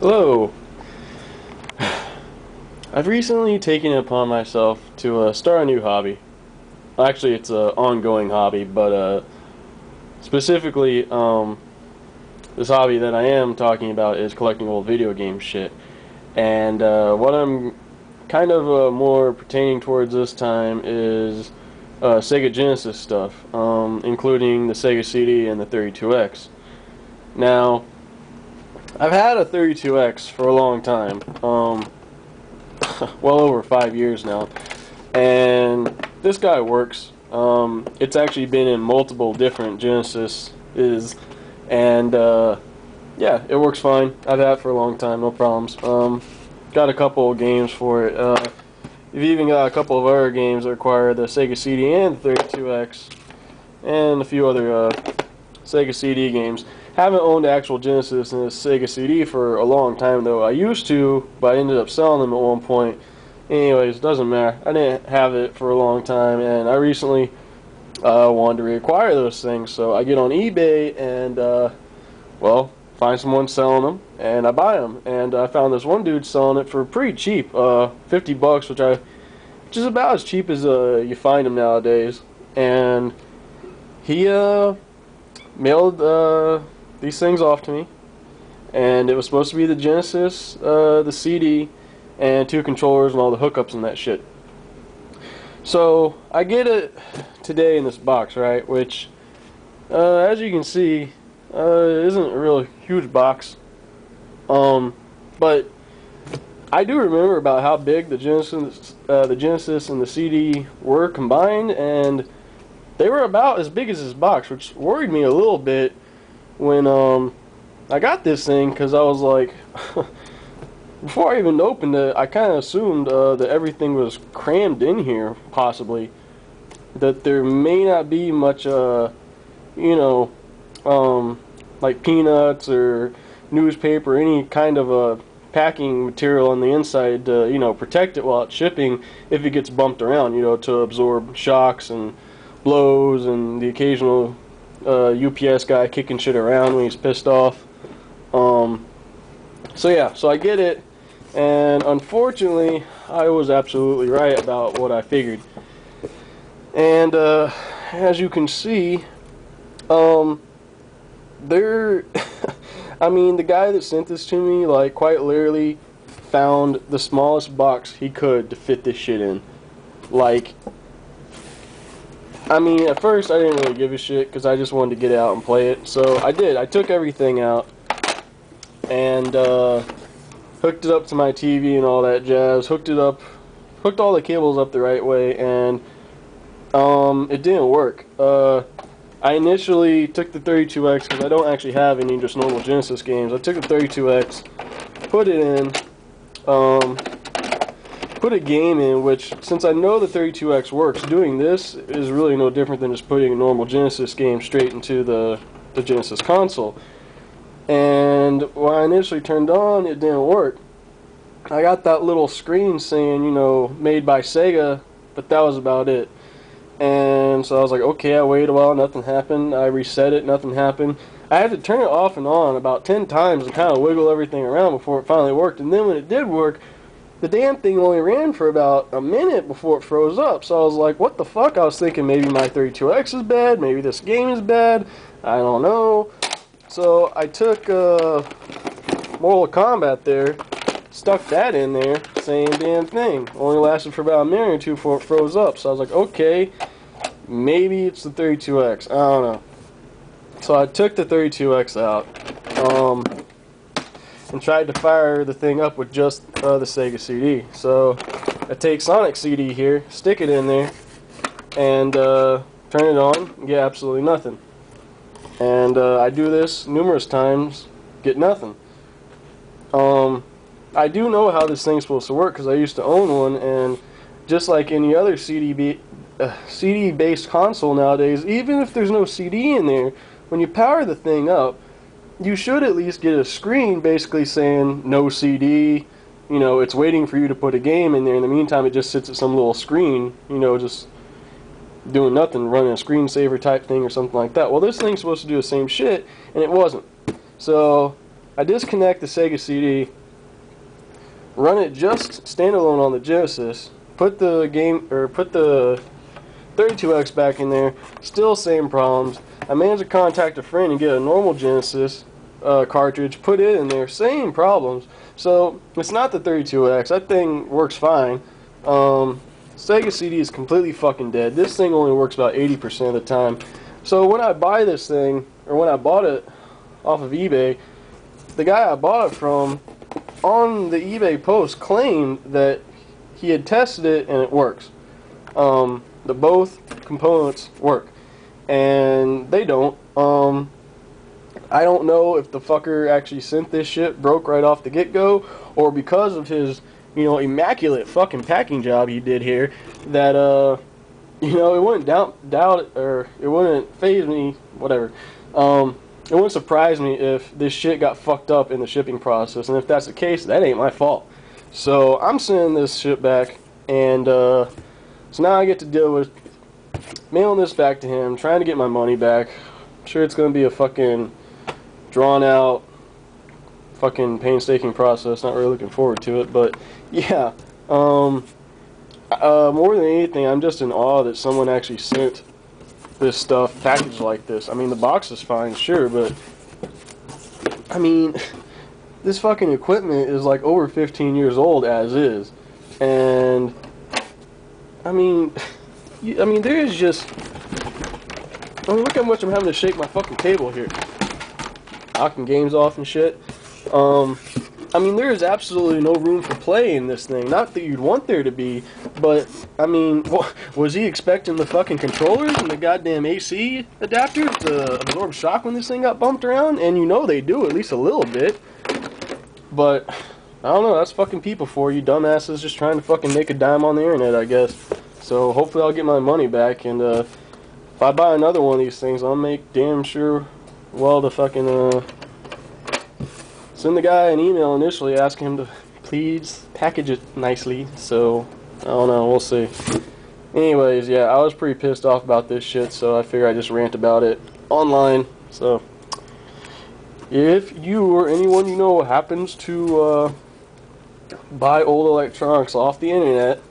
Hello. I've recently taken it upon myself to start a new hobby. Actually, it's an ongoing hobby, but specifically, this hobby that I am talking about is collecting old video game shit. And what I'm kind of more pertaining towards this time is Sega Genesis stuff, including the Sega CD and the 32X. Now, I've had a 32X for a long time. Well over 5 years now, and this guy works. It's actually been in multiple different Genesis and yeah, it works fine. I've had it for a long time, no problems. Got a couple of games for it. You've even got a couple of other games that require the Sega CD and the 32X, and a few other Sega CD games. Haven't owned the actual Genesis and the Sega CD for a long time though. I used to, but I ended up selling them at one point. Anyways, doesn't matter. I didn't have it for a long time, and I recently wanted to reacquire those things. So I get on eBay and well, find someone selling them, and I buy them. And I found this one dude selling it for pretty cheap, $50, which is about as cheap as you find them nowadays. And he mailed these things off to me, and it was supposed to be the Genesis, the CD, and 2 controllers and all the hookups and that shit. So I get it today in this box, right? Which, as you can see, isn't a real huge box. But I do remember about how big the Genesis and the CD were combined, and they were about as big as this box, which worried me a little bit when I got this thing, because I was like, before I even opened it, I kind of assumed that everything was crammed in here, possibly. That there may not be much, you know, like peanuts or newspaper, any kind of packing material on the inside to, you know, protect it while it's shipping if it gets bumped around, you know, to absorb shocks and blows and the occasional UPS guy kicking shit around when he's pissed off. So yeah, so I get it, and unfortunately I was absolutely right about what I figured. And as you can see, there I mean, the guy that sent this to me, like, quite literally found the smallest box he could to fit this shit in. Like, I mean, at first I didn't really give a shit because I just wanted to get out and play it. So I did. I took everything out and hooked it up to my TV and all that jazz. Hooked all the cables up the right way, and it didn't work. I initially took the 32X because I don't actually have any just normal Genesis games. I took the 32X, put it in, put a game in, which, since I know the 32X works, doing this is really no different than just putting a normal Genesis game straight into the Genesis console. And when I initially turned on, it didn't work. I got that little screen saying, you know, made by Sega, but that was about it. And so I was like, okay, I waited a while, nothing happened. I reset it, nothing happened. I had to turn it off and on about 10 times and kind of wiggle everything around before it finally worked. And then when it did work, the damn thing only ran for about a minute before it froze up. So I was like, what the fuck? I was thinking maybe my 32X is bad, maybe this game is bad, I don't know. So I took Mortal Kombat there, stuck that in there, same damn thing. Only lasted for about a minute or two before it froze up. So I was like, okay, maybe it's the 32X, I don't know. So I took the 32X out, and tried to fire the thing up with just the Sega CD. So I take Sonic CD here, stick it in there, and turn it on, and get absolutely nothing. And I do this numerous times, get nothing. I do know how this thing's supposed to work because I used to own one, and just like any other CD-based console nowadays, even if there's no CD in there, when you power the thing up, you should at least get a screen basically saying no CD, you know, it's waiting for you to put a game in there. In the meantime, it just sits at some little screen, you know, just doing nothing, running a screensaver type thing or something like that. Well, this thing's supposed to do the same shit, and it wasn't. So I disconnect the Sega CD, run it just standalone on the Genesis, put the 32X back in there, still same problems. I managed to contact a friend and get a normal Genesis cartridge, put it in there, same problems. So it's not the 32X. That thing works fine. Sega CD is completely fucking dead. This thing only works about 80% of the time. So when I buy this thing, or when I bought it off of eBay, the guy I bought it from on the eBay post claimed that he had tested it and it works. The both components work, and they don't. I don't know if the fucker actually sent this shit broke right off the get-go, or because of his, you know, immaculate fucking packing job he did here, that you know, it wouldn't it wouldn't faze me, whatever. It wouldn't surprise me if this shit got fucked up in the shipping process, and if that's the case, that ain't my fault. So I'm sending this shit back, and so now I get to deal with mailing this back to him, trying to get my money back. I'm sure it's gonna be a fucking drawn out, fucking painstaking process. Not really looking forward to it, but yeah. More than anything, I'm just in awe that someone actually sent this stuff packaged like this. I mean, the box is fine, sure, but I mean, this fucking equipment is like over 15 years old as is, and I mean, there is just, I mean, look how much I'm having to shake my fucking table here, knocking games off and shit. I mean, there is absolutely no room for play in this thing. Not that you'd want there to be, but, I mean, was he expecting the fucking controllers and the goddamn AC adapters to absorb shock when this thing got bumped around? And you know they do, at least a little bit. But, I don't know, that's fucking people for you dumbasses just trying to fucking make a dime on the internet, I guess. So, hopefully I'll get my money back, and, if I buy another one of these things, I'll make damn sure, well, to fucking, send the guy an email initially asking him to please package it nicely. So, I don't know, we'll see. Anyways, yeah, I was pretty pissed off about this shit, so I figured I'd just rant about it online. So, if you or anyone you know happens to buy old electronics off the internet,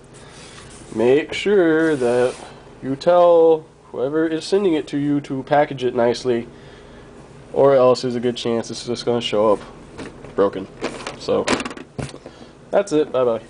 make sure that you tell whoever is sending it to you to package it nicely, or else there's a good chance it's just going to show up broken. So, that's it. Bye-bye.